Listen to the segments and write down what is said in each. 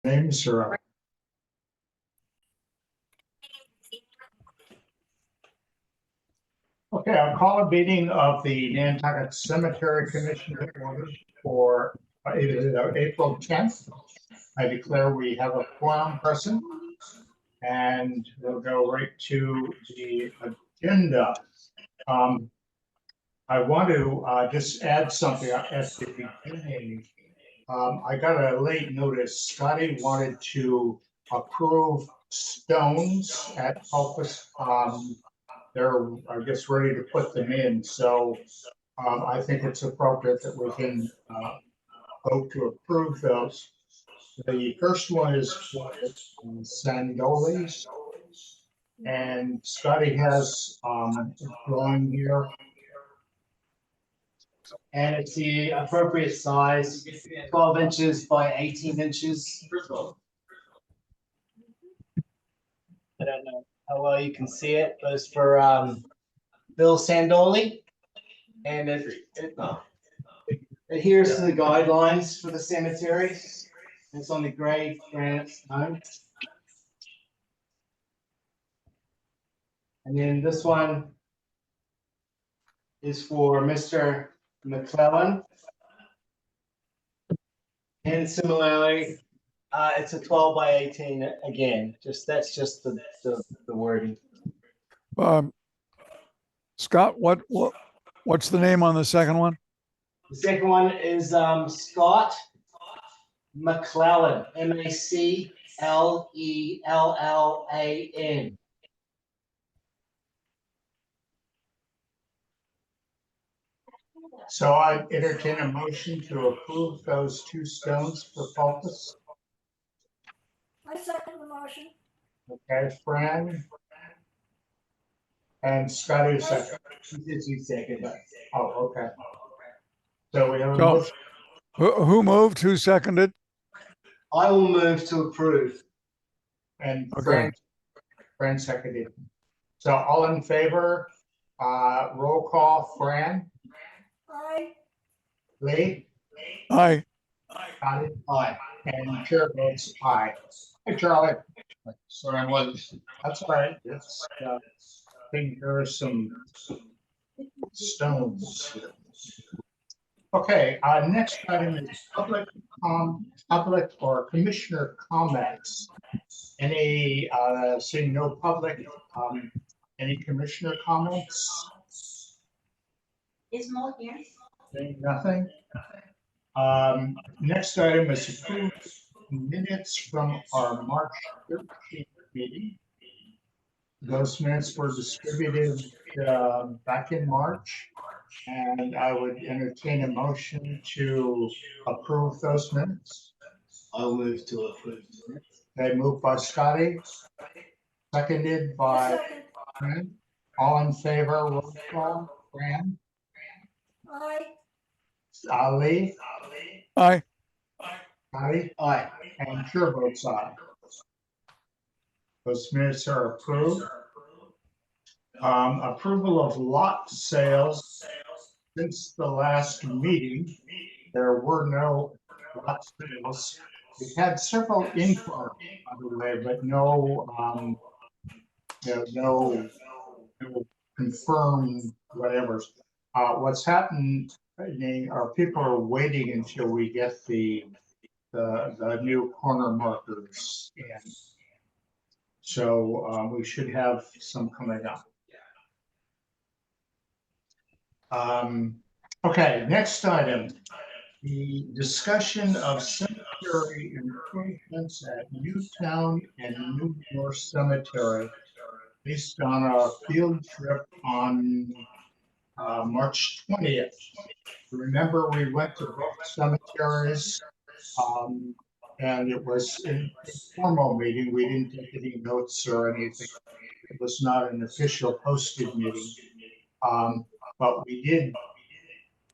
Names are up. Okay, I'll call a meeting of the Nantucket Cemetery Commission to order for April 10th. I declare we have a quorum person, and we'll go right to the agenda. I want to just add something at the beginning. I got a late notice. Scotty wanted to approve stones at Pulpus. They're, I guess, ready to put them in. So I think it's appropriate that we can vote to approve those. The first one is for Sandolis. And Scotty has a drawing here. And it's the appropriate size, 12 inches by 18 inches. I don't know how well you can see it, but it's for Bill Sandoli. And it adheres to the guidelines for the cemetery. It's on the gray granite stone. And then this one is for Mr. McClellan. And similarly, it's a 12 by 18 again. That's just the wording. Scott, what's the name on the second one? The second one is Scott McClellan, McLellan. So I entertain a motion to approve those two stones for Pulpus. I second the motion. Okay, Fran. And Scotty second. You second. Oh, okay. So we have a So- motion. Who moved? Who seconded? I will move to approve. And Okay. Fran seconded. So all in favor, roll call, Fran, Aye. Lee, Aye. Scotty, Aye. and chair votes aye. Hey, Charlie. Sorry, I'm late. That's all right. It's, I think there are some stones here. Okay, next item is public or commissioner comments. Any, seeing no public, any commissioner comments? Is Mo here? Seeing nothing? Next item is approved minutes from our March 13th meeting. Those minutes were distributed back in March, and I would entertain a motion to approve those minutes. I'll move to approve. They moved by Scotty, seconded by Second. Fran. All in favor, roll call, Fran, Aye. Ali, Aye. Scotty, Aye. and chair votes aye. Those minutes are approved. Approval of lot sales. Since the last meeting, there were no lot sales. We had several inquiries, by the way, but no confirmed whatever. What's happening are people are waiting until we get the new corner markers in. So we should have some coming up. Okay, next item. The discussion of cemetery improvements at Newtown and New North Cemetery based on a field trip on March 20th. Remember, we went to both cemeteries, and it was an informal meeting. We didn't take any notes or anything. It was not an official posted meeting. But we did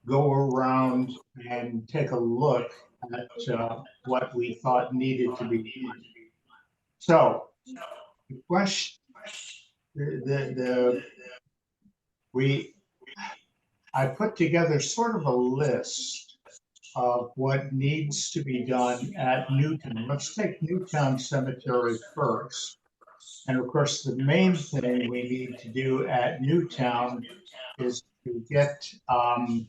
go around and take a look at what we thought needed to be done. So the question, I put together sort of a list of what needs to be done at Newtown. Let's take Newtown Cemetery first. And of course, the main thing we need to do at Newtown is to get the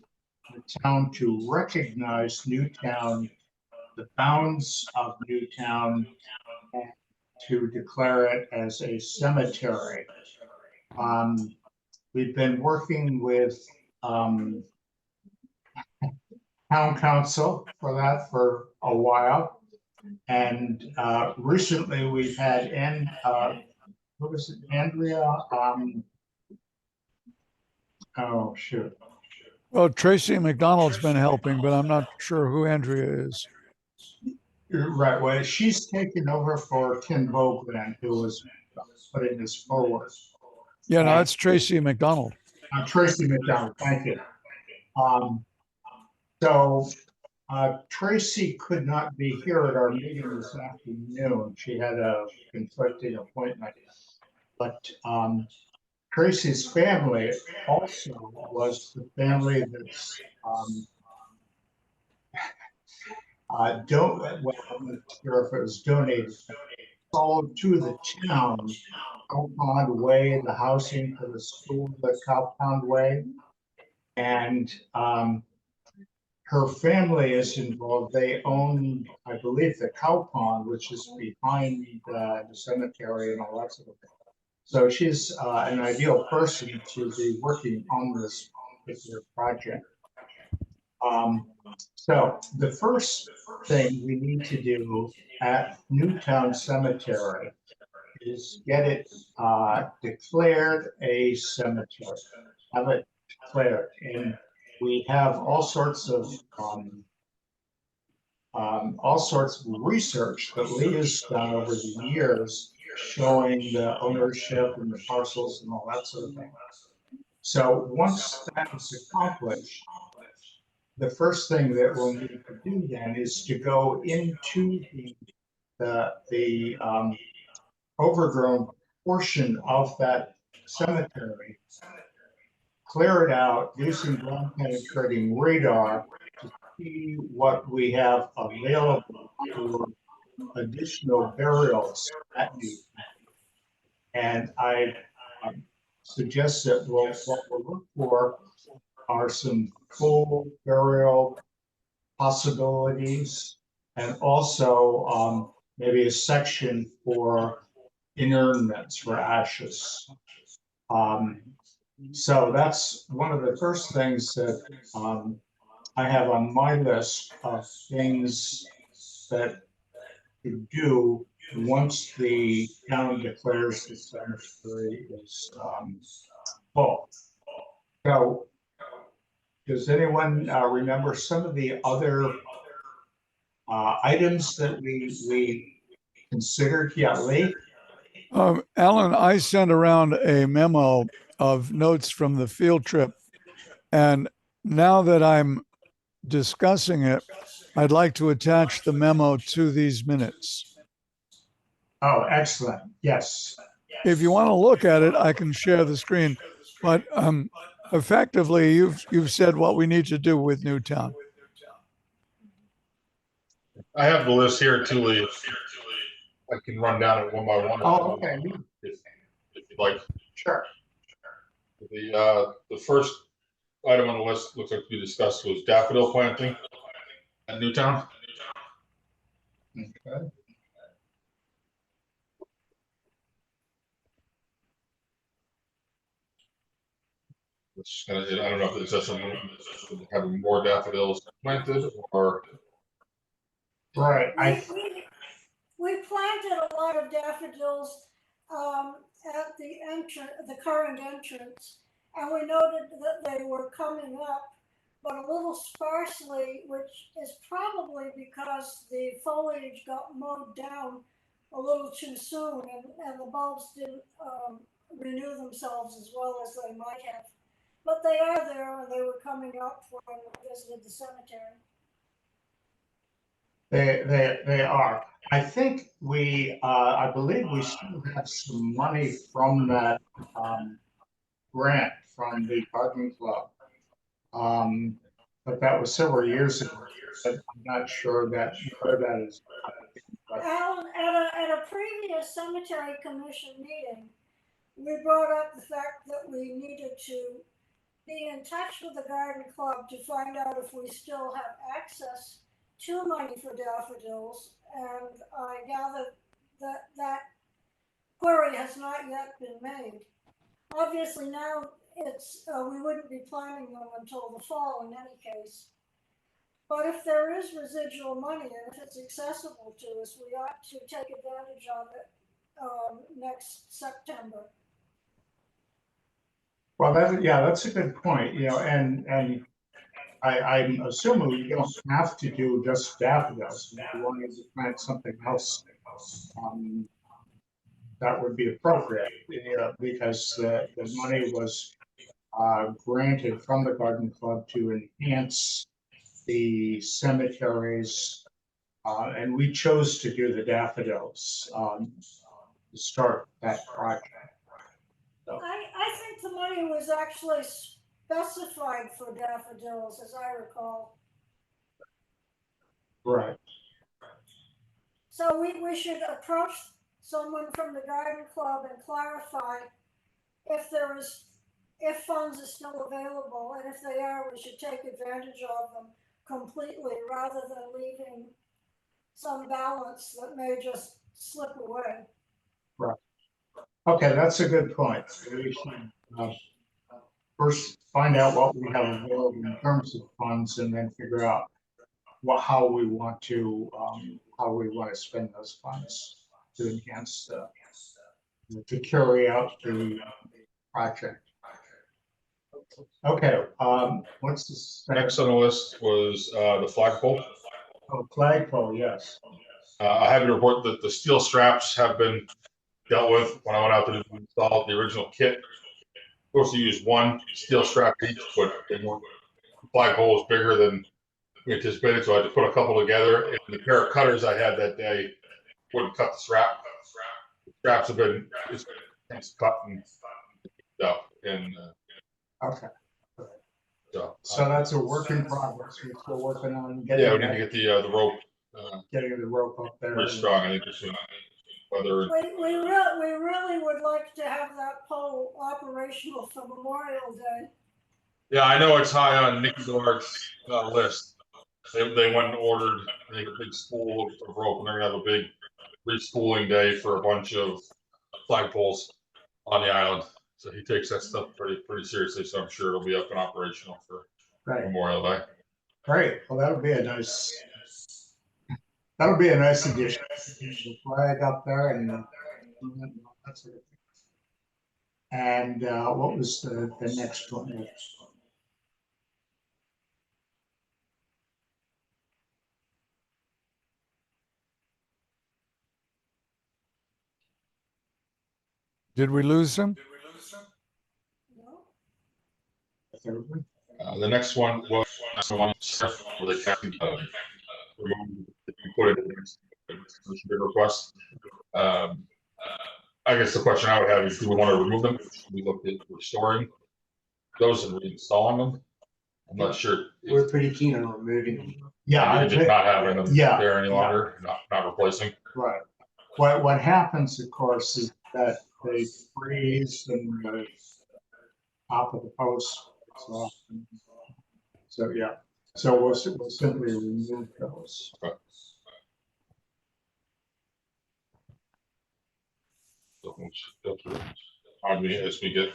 town to recognize Newtown, the bounds of Newtown, and to declare it as a cemetery. We've been working with town council for that for a while. And recently we've had, what was it, Andrea? Oh, shoot. Well, Tracy McDonald's been helping, but I'm not sure who Andrea is. Right, well, she's taken over for Ken Vogland, who was putting this forward. Yeah, no, that's Tracy McDonald. Tracy McDonald, thank you. So Tracy could not be here at our meeting this afternoon. She had a conflicting appointment. But Tracy's family also was the family that's I'm not sure if it was donated, sold to the town, Cow Pond Way, the housing for the school, the Cow Pond Way. And her family is involved. They own, I believe, the Cow Pond, which is behind the cemetery and all that sort of thing. So she's an ideal person to be working on this particular project. So the first thing we need to do at Newtown Cemetery is get it declared a cemetery, have it declared. And we have all sorts of research that Lee has done over the years showing the ownership and the parcels and all that sort of thing. So once that is accomplished, the first thing that we'll need to do then is to go into the overgrown portion of that cemetery, clear it out, do some ground penetrating radar to see what we have available for additional burials at Newtown. And I suggest that what we'll look for are some full burial possibilities, and also maybe a section for inurnments for ashes. So that's one of the first things that I have on my list of things that to do once the town declares the cemetery is full. So does anyone remember some of the other items that we considered? Yeah, Lee? Alan, I sent around a memo of notes from the field trip. And now that I'm discussing it, I'd like to attach the memo to these minutes. Oh, excellent. Yes. If you want to look at it, I can share the screen. But effectively, you've said what we need to do with Newtown. I have the list here too, Lee. I can run down it one by one. Oh, okay. If you'd like. Sure. The first item on the list looks like we discussed was daffodil planting at Newtown. Okay. Which I don't know if it's just having more daffodils planted or. Right. We planted a lot of daffodils at the entrance, the current entrance, and we noted that they were coming up, but a little sparsely, which is probably because the foliage got mowed down a little too soon, and the bulbs didn't renew themselves as well as they might have. But they are there, and they were coming up when we visited the cemetery. They are. I think I believe we still have some money from that grant from the garden club. but that was several years ago. But I'm not sure that where that is. Alan, at a previous cemetery commission meeting, we brought up the fact that we needed to be in touch with the garden club to find out if we still have access to money for daffodils. And I gather that that query has not yet been made. Obviously now we wouldn't be planting them until the fall in any case. But if there is residual money and if it's accessible to us, we ought to take advantage of it next September. Well, that's a good point, and I'm assuming we don't have to do just daffodils. If we wanted to plant something else, that would be appropriate, because the money was granted from the garden club to enhance the cemeteries, and we chose to do the daffodils to start that project. I think the money was actually specified for daffodils, as I recall. Right. So we should approach someone from the garden club and clarify if funds are still available, and if they are, we should take advantage of them completely rather than leaving some balance that may just slip away. Right. Okay, that's a good point. We should first find out what we have available in terms of funds, and then figure out how we want to spend those funds to enhance to carry out the project. Okay, what's this? Next on the list was the flagpole. Oh, flagpole, yes. I have to report that the steel straps have been dealt with when I went out to install the original kit. Of course, you use one steel strap each, but the flagpole was bigger than we anticipated, so I had to put a couple together. And the pair of cutters I had that day wouldn't cut the strap. The straps have been cut and up, and Okay. so that's a work in progress. We're still working on yeah, we need to get the rope getting the rope up there. pretty strong. I think this one, whether We really would like to have that pole operational for Memorial Day. yeah, I know it's high on Nicky Dort's list. They went and ordered, I think, a big spool of rope, and they're gonna have a big respooling day for a bunch of flagpoles on the island. So he takes that stuff pretty seriously. So I'm sure it'll be up and operational for Right. Memorial Day. Great. Well, that'll be a nice addition. The flag up there and that sort of thing. And what was the next one? Did we lose him? No? The next one was the one where they can put it in the big request. I guess the question I would have is, do we want to remove them? Should we look at restoring those and reinstalling them? I'm not sure. We're pretty keen on removing them. Yeah, Just not having them Yeah. there any longer, not replacing. right. What happens, of course, is that they freeze and the top of the post. So yeah. So we'll simply remove those. Okay. So as we get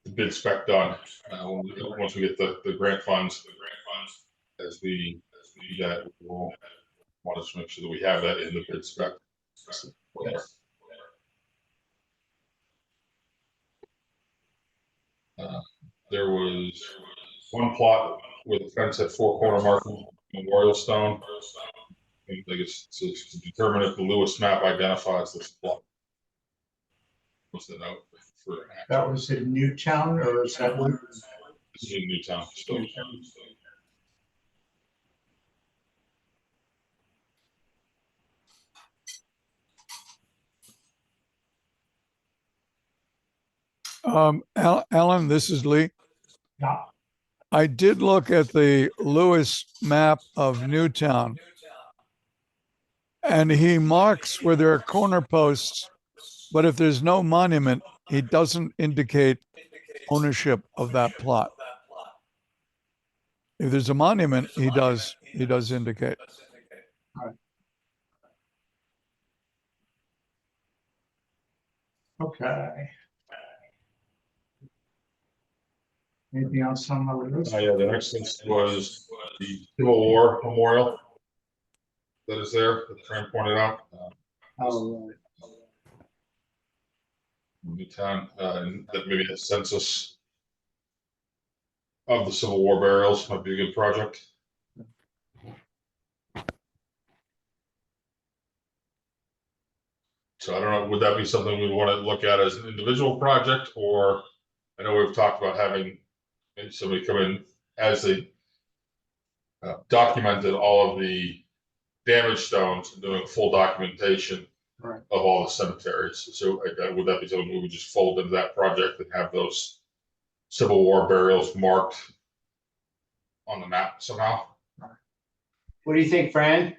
the bid spec done, once we get the grant funds, as we do that, we'll want to make sure that we have that in the bid spec. There was one plot with the fence at four corner marking Memorial Stone. I think it's to determine if the Lewis map identifies this plot. What's the note for? That was in Newtown, or is that one? This is in Newtown still. Alan, this is Lee. Yeah. I did look at the Lewis map of Newtown, and he marks where there are corner posts, but if there's no monument, he doesn't indicate ownership of that plot. If there's a monument, he does indicate. Okay. Anything else on the list? Yeah, the next list was the Civil War Memorial that is there, that Fran pointed out. Oh, right. Newtown, and that maybe a census of the Civil War burials might be a good project. So I don't know, would that be something we want to look at as an individual project, or I know we've talked about having maybe somebody come in as they documented all of the damage stones and doing full documentation Right. of all the cemeteries. So would that be something we would just fold into that project and have those Civil War burials marked on the map somehow? What do you think, Fran?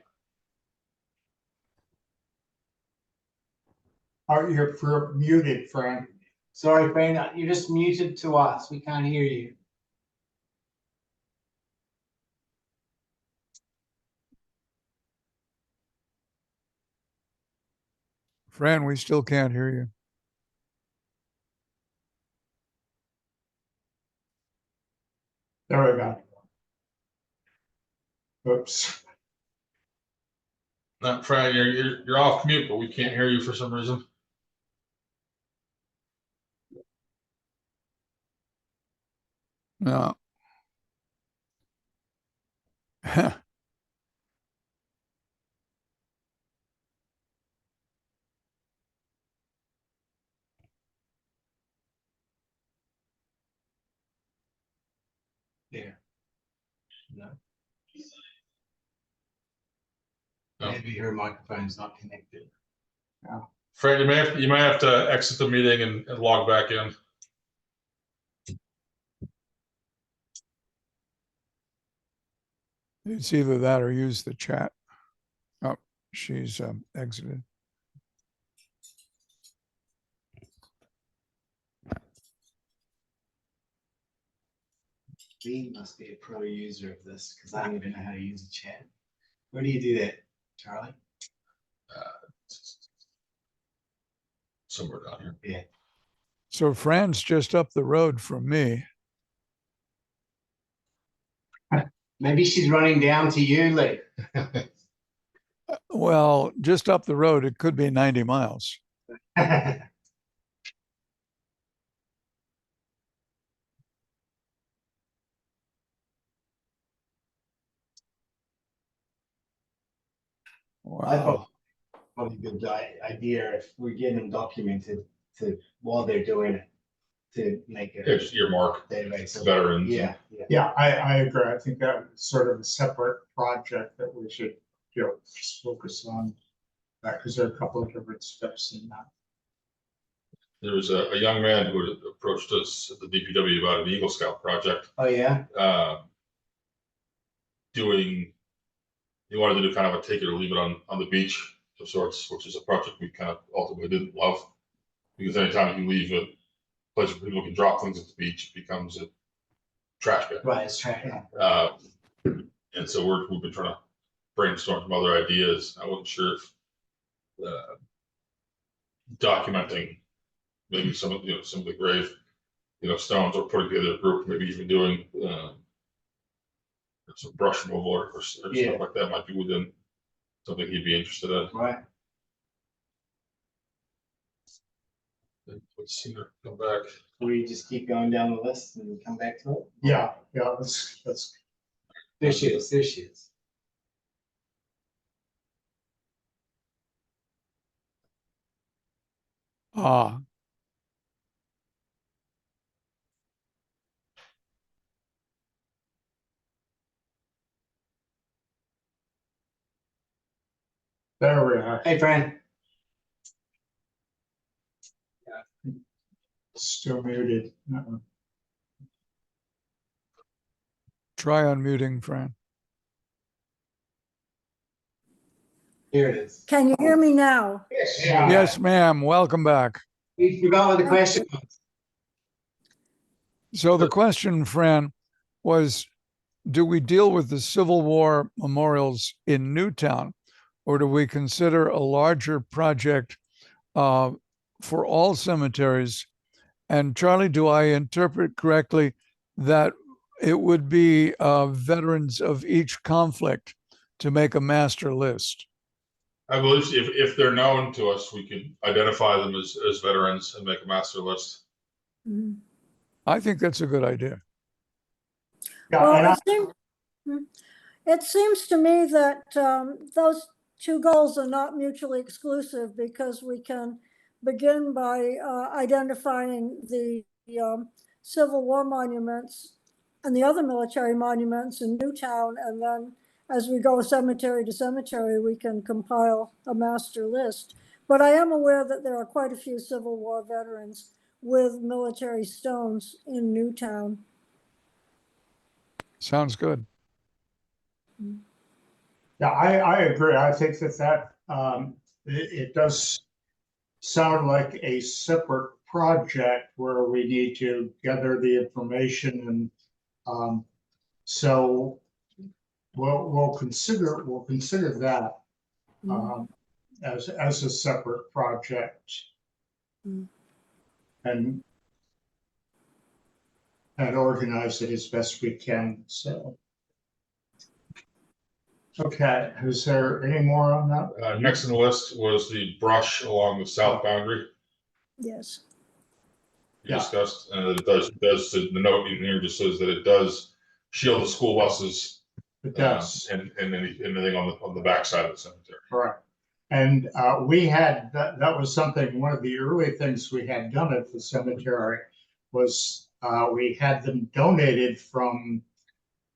Oh, you're muted, Fran. Sorry, Fran, you're just muted to us. We can't hear you. Fran, we still can't hear you. There we go. Oops. No, Fran, you're off mute, but we can't hear you for some reason. No. Yeah. No. No. Maybe her microphone's not connected. Fran, you may have to exit the meeting and log back in. It's either that or use the chat. Oh, she's exited. Lee must be a pro user of this because I don't even know how to use a chat. Where do you do that, Charlie? Somewhere down here. Yeah. So Fran's just up the road from me. Maybe she's running down to you, Lee. Well, just up the road, it could be 90 miles. I thought Wow. probably a good idea if we get them documented to while they're doing it to make Yeah, it just earmark database. veterans. Yeah, yeah. Yeah, I agree. I think that was sort of a separate project that we should, just focus on that because there are a couple of different steps in that. There was a young man who had approached us at the DPW about an Eagle Scout project. Oh, yeah. He wanted to do kind of a take it or leave it on the beach of sorts, which is a project we kind of ultimately didn't love. Because anytime you leave a place where people can drop things at the beach, it becomes a trash bin. Right, it's track. And so we've been trying to brainstorm some other ideas. I wasn't sure if documenting maybe some of the grave stones, or putting together a group, maybe even doing some brush removal or stuff like that might be within something he'd be interested in. Right. Let's see her come back. We just keep going down the list and come back to it. Yeah, that's There she is. There she is. Ah, there we are. Hey, Fran. Still muted. Try unmuting, Fran. Here it is. Can you hear me now? Yes, ma'am. Welcome back. We forgot what the question was. So the question, Fran, was, do we deal with the Civil War memorials in Newtown, or do we consider a larger project for all cemeteries? And Charlie, do I interpret correctly that it would be veterans of each conflict to make a master list? I believe if they're known to us, we could identify them as veterans and make a master list. Mhm. I think that's a good idea. Yeah, and Well, it seems to me that those two goals are not mutually exclusive, because we can begin by identifying the Civil War monuments and the other military monuments in Newtown, and then as we go cemetery to cemetery, we can compile a master list. But I am aware that there are quite a few Civil War veterans with military stones in Newtown. Sounds good. yeah, I agree. I think that it does sound like a separate project where we need to gather the information, and so we'll consider that as a separate project. Mm. And organize it as best we can, so. Okay, is there any more on that? Next on the list was the brush along the south boundary Yes. we Yeah. discussed, and it does, the note in here just says that it does shield the school buses It does, and anything on the backside of the cemetery. correct. And we had, that was something, one of the early things we had done at the cemetery was we had them donated from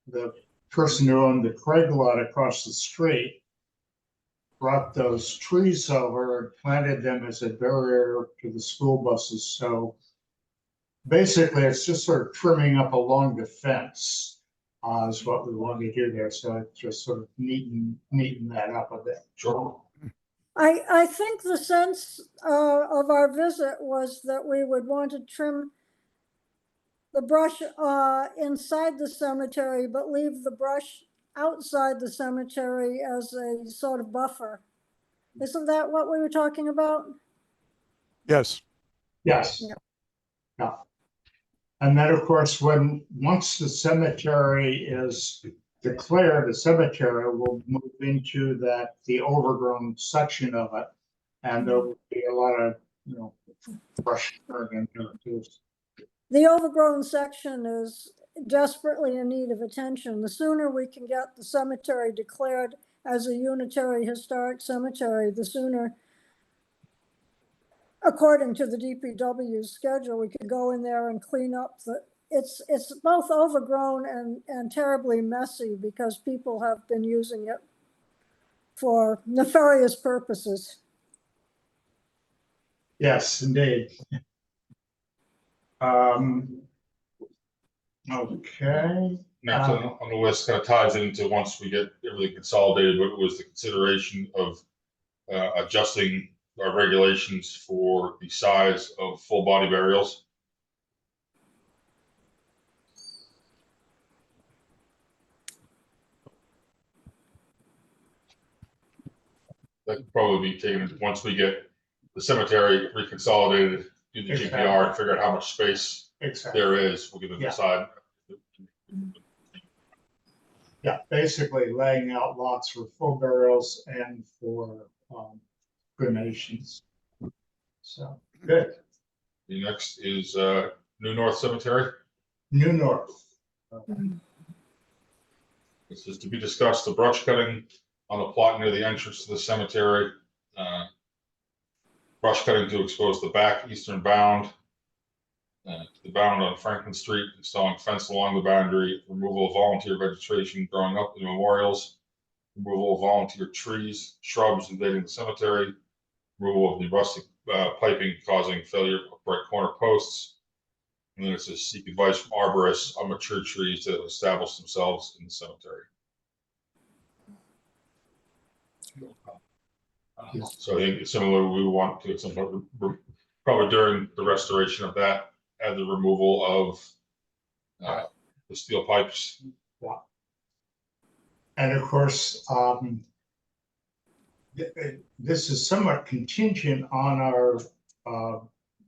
the person who owned the Craig lot across the street, brought those trees over and planted them as a barrier to the school buses. So basically, it's just sort of trimming up along the fence is what we want to do there. So it's just sort of neaten that up a bit. Sure. I think the sense of our visit was that we would want to trim the brush inside the cemetery, but leave the brush outside the cemetery as a sort of buffer. Isn't that what we were talking about? Yes. Yes. Yeah. Yeah. And then, of course, once the cemetery is declared a cemetery, we'll move into the overgrown section of it. And there will be a lot of, brush in there too. The overgrown section is desperately in need of attention. The sooner we can get the cemetery declared as a unitary historic cemetery, the sooner, according to the DPW schedule, we could go in there and clean up it's both overgrown and terribly messy, because people have been using it for nefarious purposes. Yes, indeed. Okay. Next on the list kind of ties into, once we get everything consolidated, what was the consideration of adjusting our regulations for the size of full body burials. That could probably be taken once we get the cemetery reconsolidated, do the Exactly. GPR and figure out how much space Exactly. there is. We'll give them decide. Yeah, basically laying out lots for full burials and for cremations. So good. The next is New North Cemetery. New North. This is to be discussed, the brush cutting on the plot near the entrance to the cemetery. Brush cutting to expose the back eastern bound. The bound on Franklin Street, installing fence along the boundary, removal of volunteer vegetation growing up in memorials, removal of volunteer trees, shrubs invading the cemetery, removal of the rustic piping causing failure of bright corner posts, And then it says seek advice from arborists on mature trees that have established themselves in the cemetery. So I think similar, we want to at some point, probably during the restoration of that, add the removal of the steel pipes. And of course, this is somewhat contingent on our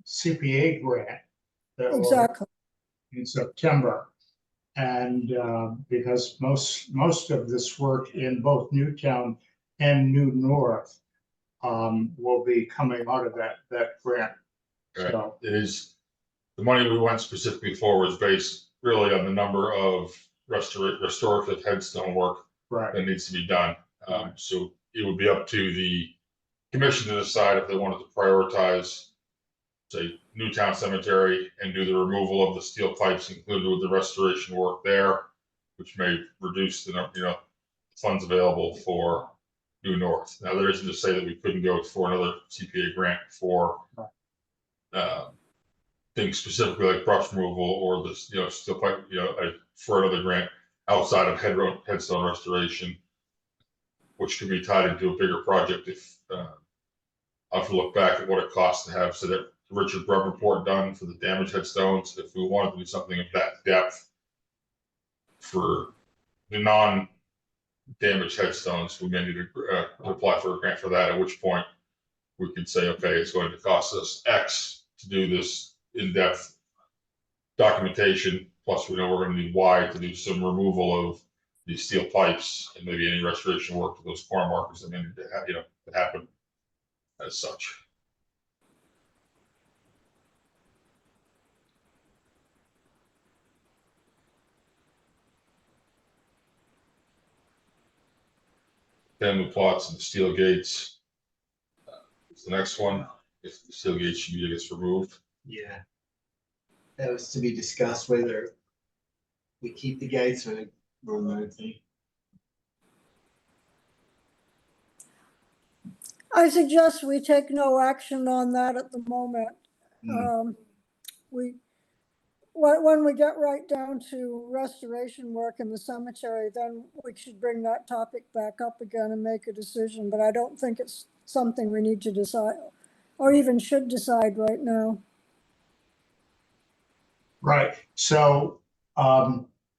CPA grant that will Exactly. in September. And because most of this work in both Newtown and New North will be coming out of that grant. Right. So, It is, the money we went specifically for was based really on the number of restorative headstone work right, that needs to be done. So it would be up to the commission to decide if they wanted to prioritize, say, Newtown Cemetery and do the removal of the steel pipes included with the restoration work there, which may reduce the funds available for New North. Now, there isn't to say that we couldn't go for another CPA grant for things specifically like brush removal or the steel pipe, for another grant outside of headstone restoration, which could be tied into a bigger project. If I'll have to look back at what it costs to have that Richard Grubb report done for the damaged headstones. If we wanted to do something of that depth for the non-damaged headstones, we may need to apply for a grant for that, at which point we could say, okay, it's going to cost us X to do this in-depth documentation, plus we know we're going to need Y to do some removal of these steel pipes and maybe any restoration work to those corner markers that may need to happen as such. Then the plots and the steel gates is the next one. If the steel gate should be, I guess, removed. Yeah. That was to be discussed whether we keep the gates or remove them. I suggest we take no action on that at the moment. When we get right down to restoration work in the cemetery, then we should bring that topic back up again and make a decision, but I don't think it's something we need to decide or even should decide right now. right. So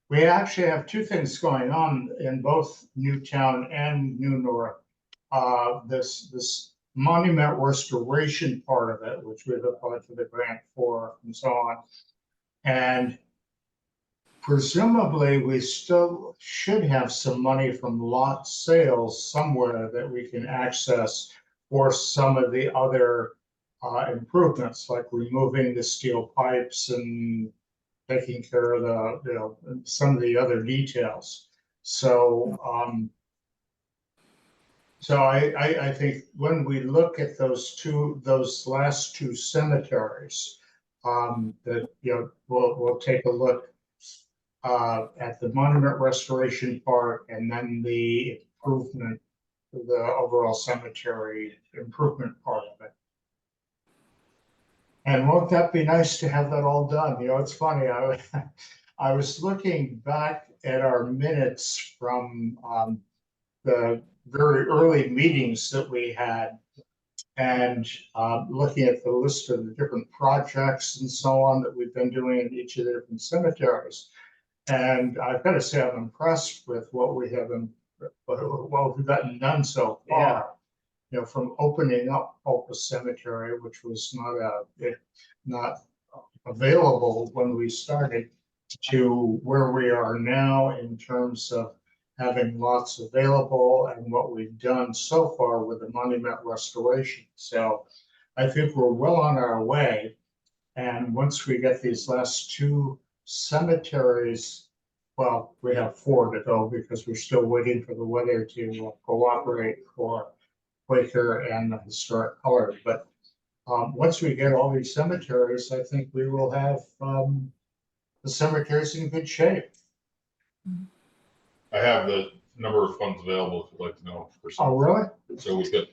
we actually have two things going on in both Newtown and New North. This monument restoration part of it, which we've applied for the grant for and so on. And presumably we still should have some money from lot sales somewhere that we can access for some of the other improvements, like removing the steel pipes and taking care of the some of the other details. So I think when we look at those last two cemeteries, that we'll take a look at the monument restoration part and then the improvement, the overall cemetery improvement part of it. And won't that be nice to have that all done? It's funny. I was looking back at our minutes from the very early meetings that we had, and looking at the list of the different projects and so on that we've been doing in each of the different cemeteries. And I've got to say, I'm impressed with what we've gotten done so far. From opening up Opus Cemetery, which was not available when we started, to where we are now in terms of having lots available and what we've done so far with the monument restoration. So I think we're well on our way. And once we get these last two cemeteries, well, we have 4 to go because we're still waiting for the weather to cooperate for Quaker and the historic color. But once we get all these cemeteries, I think we will have the cemeteries in good shape. I have the number of funds available if you'd like to know. Oh, really? So we've got,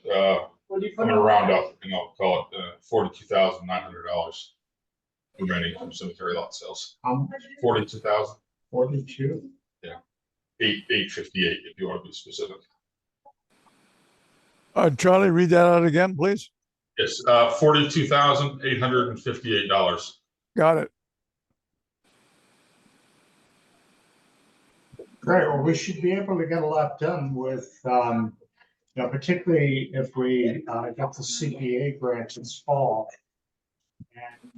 I'm gonna round up and I'll call it $42,900. remaining from cemetery lot sales. 42,000. 42,000, 858 if you want to be specific. Charlie, read that out again, please. Yes, $42,858. Got it. Great, well, we should be able to get a lot done with, particularly if we get the CPA grant this fall. And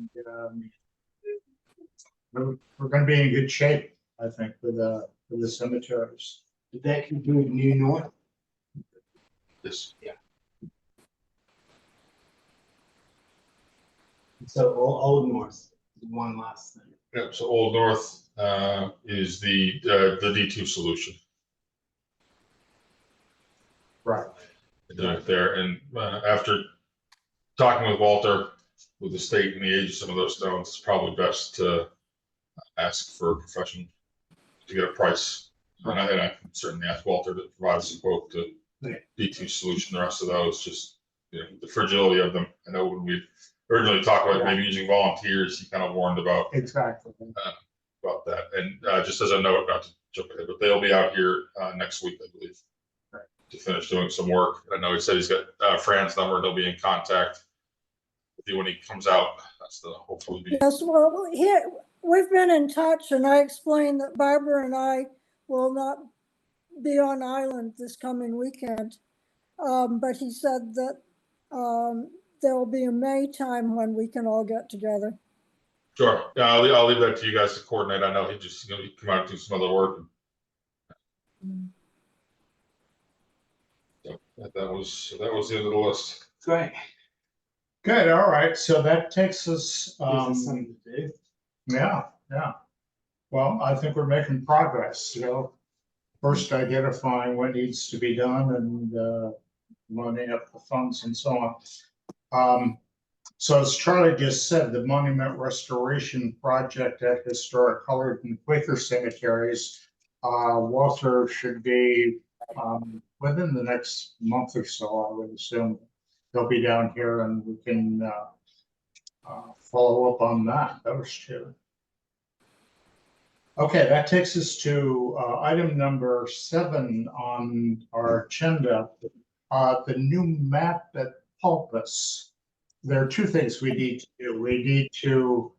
we're gonna be in good shape, I think, with the cemeteries. Did that conclude New North? Yes. So Old North, one last thing. Yep, so Old North is the D2 solution. Right. Doing it there, and after talking with Walter, with the state and the age of some of those stones, it's probably best to ask for a professional to get a price. And I can certainly ask Walter to provide us a quote to D2 solution. The rest of those, just the fragility of them. I know when we originally talked about maybe using volunteers, he kind of warned about Exactly. about that. And just as a note, not to jump ahead, but they'll be out here next week, I believe, to finish doing some work. I know he said he's got Fran's number, and he'll be in contact with you when he comes out. That's the hopefully be. Yes, well, here, we've been in touch and I explained that Barbara and I will not be on island this coming weekend. But he said that there will be a May time when we can all get together. Sure. Yeah, I'll leave that to you guys to coordinate. I know he just come out and do some other work. So that was the end of the list. Great. Good, all right, so that takes us, Gives us something to do. yeah. Well, I think we're making progress, first identifying what needs to be done and loading up the funds and so on. So as Charlie just said, the monument restoration project at Historic Colored and Quaker cemeteries, Walter should be within the next month or so, I would assume. They'll be down here and we can follow up on that. Those two. Okay, that takes us to item number 7 on our agenda, the new map at Pulpus. There are two things we need to do. We need to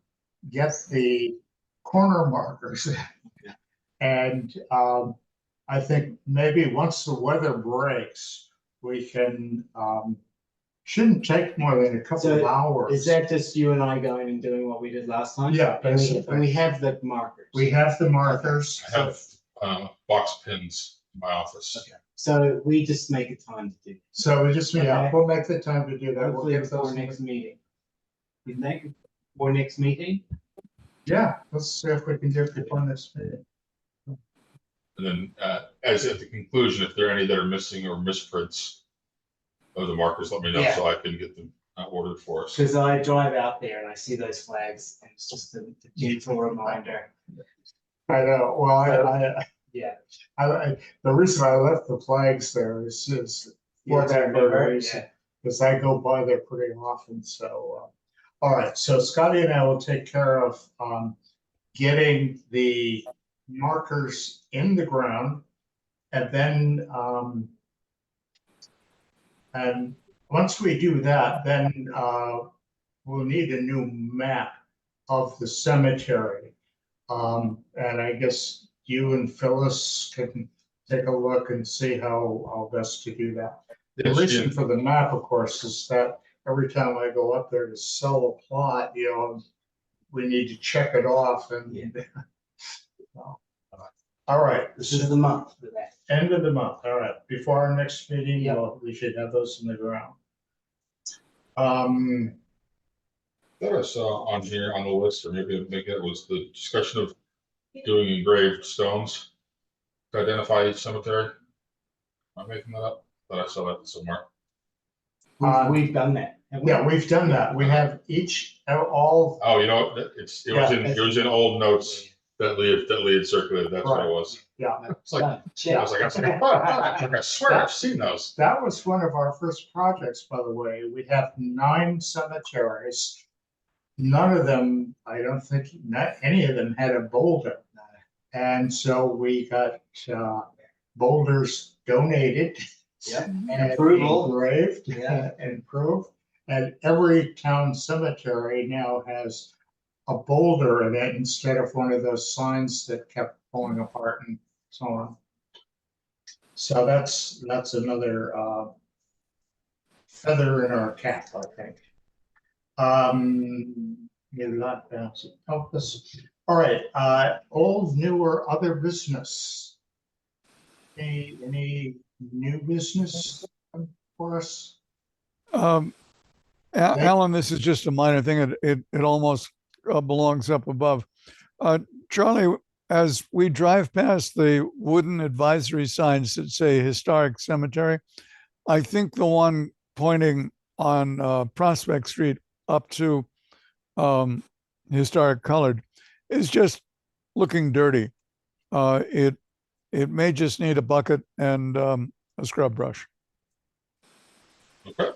get the corner markers and I think maybe once the weather breaks, we can, shouldn't take more than a couple of hours. Is that just you and I going and doing what we did last time? Yeah, And we have the markers. We have the markers. I have box pins in my office. Okay. So we just make a time to do. So we just, we'll make the time to do that. We'll Hopefully get before those next meeting. You think before next meeting? Yeah, let's see if we can do it before next meeting. And then as at the conclusion, if there are any that are missing or misprints of the markers, let me know so I can get them ordered for us. Because I drive out there and I see those flags and it's just a gentle reminder. I know, well, the reason I left the flags there is for that very reason, because I go by there pretty often, so. All right, so Scotty and I will take care of getting the markers in the ground, and then and once we do that, then we'll need a new map of the cemetery. And I guess you and Phyllis can take a look and see how best to do that. The reason for the map, of course, is that every time I go up there to sell a plot, we need to check it off and. All right. This is the month for that. End of the month. All right. Before our next meeting, we should have those in the ground. That I saw on here on the list, or maybe it was the discussion of doing engraved stones to identify each cemetery. Am I making that up? Thought I saw that somewhere. We've done that. Yeah, we've done that. We have all. Oh, it was in old notes that Lee had circulated. That's what it was. Yeah. It's like, I was like, I swear I've seen those. That was one of our first projects, by the way. We have 9 cemeteries none of them, I don't think, not any of them had a boulder. And so we got boulders donated Yep. And and approval. engraved Yeah. and approved. And every town cemetery now has a boulder in it instead of one of those signs that kept falling apart and so on. So that's another feather in our cap, I think. You lot bounce it, help us. All right, old, new, or other business. Any new business for us? Alan, this is just a minor thing. It almost belongs up above. Charlie, as we drive past the wooden advisory signs that say Historic Cemetery, I think the one pointing on Prospect Street up to Historic Colored is just looking dirty. It may just need a bucket and a scrub brush. Okay.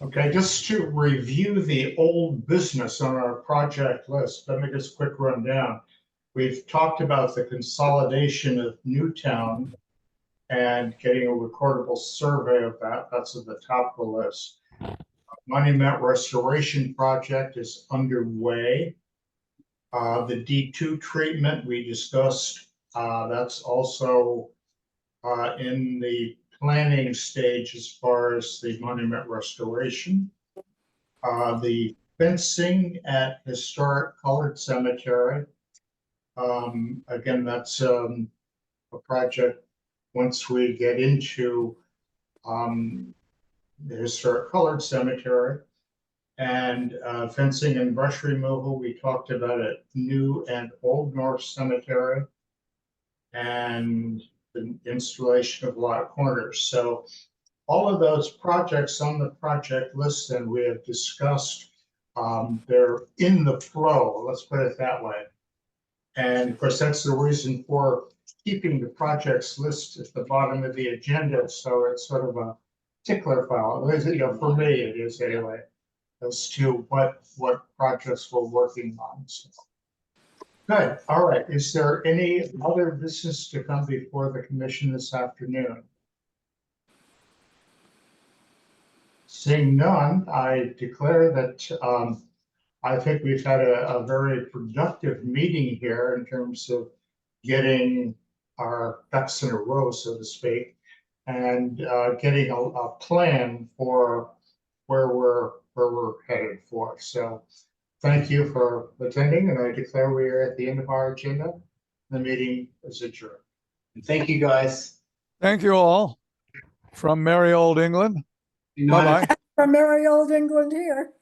Okay, just to review the old business on our project list, let me just quick run down. We've talked about the consolidation of Newtown and getting a recordable survey of that. That's at the top of the list. Monument restoration project is underway. The D2 treatment we discussed, that's also in the planning stage as far as the monument restoration. The fencing at Historic Colored Cemetery. Again, that's a project once we get into the Historic Colored Cemetery. And fencing and brush removal, we talked about at New and Old North Cemetery. And the installation of a lot of corners. So all of those projects on the project list and we have discussed, they're in the flow, let's put it that way. And of course, that's the reason for keeping the projects list at the bottom of the agenda. So it's sort of a tickler file. You know, for me, it is anyway, as to what projects we're working on. So. Good. All right. Is there any other business to come before the commission this afternoon? Seeing none, I declare that I think we've had a very productive meeting here in terms of getting our ducks in a row, so to speak, and getting a plan for where we're headed for. So thank you for attending, and I declare we are at the end of our agenda. The meeting is adjourned. Thank you, guys. Thank you all from merry old England. Bye-bye. From merry old England here.